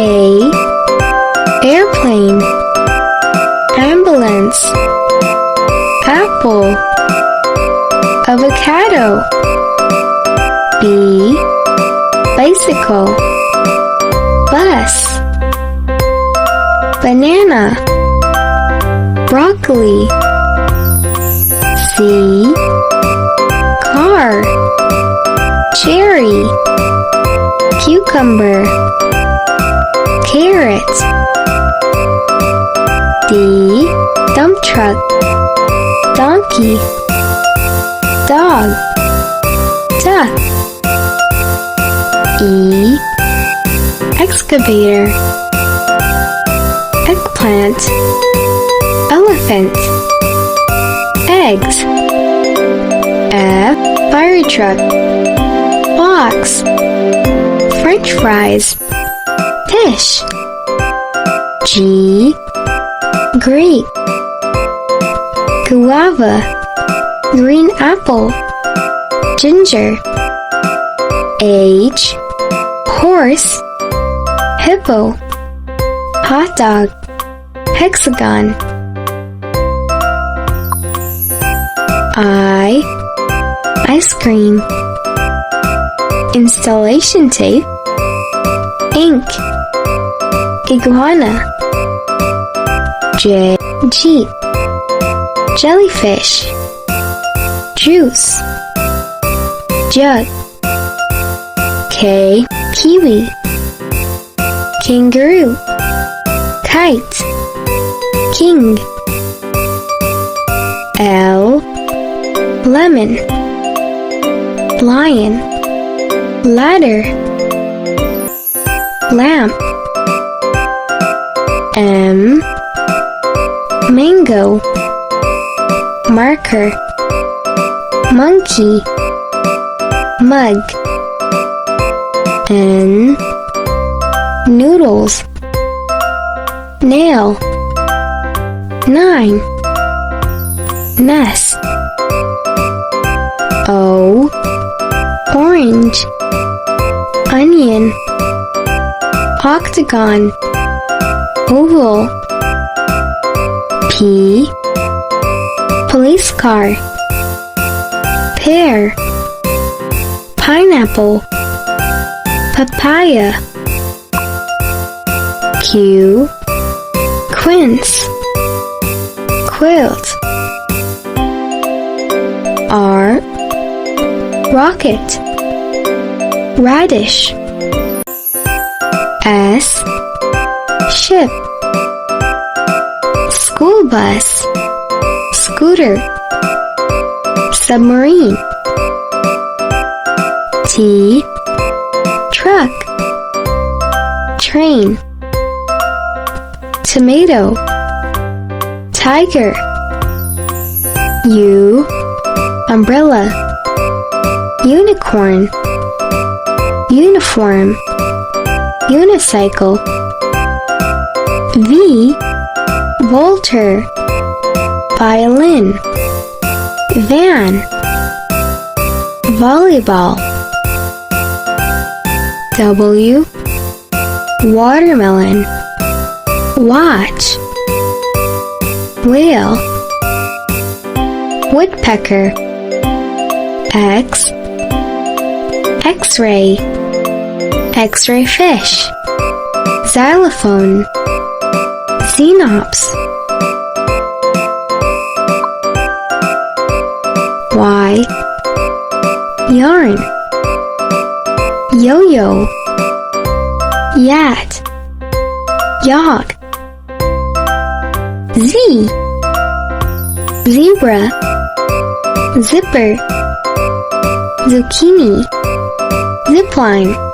A. Airplane. Ambulance. Apple. Avocado. B. Bicycle. Bus. Banana. Broccoli. C. Car. Cherry. Cucumber. Carrot. D. Dump truck. Donkey. Dog. Duck. E. Excavator. Eggplant. Elephant. Eggs. F. Fire truck. Box. French fries. Fish. G. Grape. Guava. Green apple. Ginger. H. Horse. Hippo. Hot dog. Hexagon. I. Ice cream. Installation tape. Ink. Iguana. J. Jeep. Jellyfish. Juice. Jug. K. Kiwi. Kangaroo. Kite. King. L. Lemon. Lion. Ladder. Lamp. M. Mango. Marker. Monkey. Mug. N. Noodles. Nail. 9. Nest. O. Orange. Onion. Octagon. Oval. P. Police car. Pear. Pineapple. Papaya. Q. Quince. Quilt. R. Rocket. Radish. S. Ship. School bus. Scooter. Submarine. T. Truck. Train. Tomato. Tiger. U. Umbrella. Unicorn. Uniform. Unicycle. V. Volter. Violin. Van. Volleyball. W. Watermelon. Watch. Whale. Woodpecker. X. X-ray. X-ray fish. Xylophone. Xenops. Y. Yarn. Yo-yo. Yat. Yog. Z. Zebra. Zipper. Zucchini. Zipline.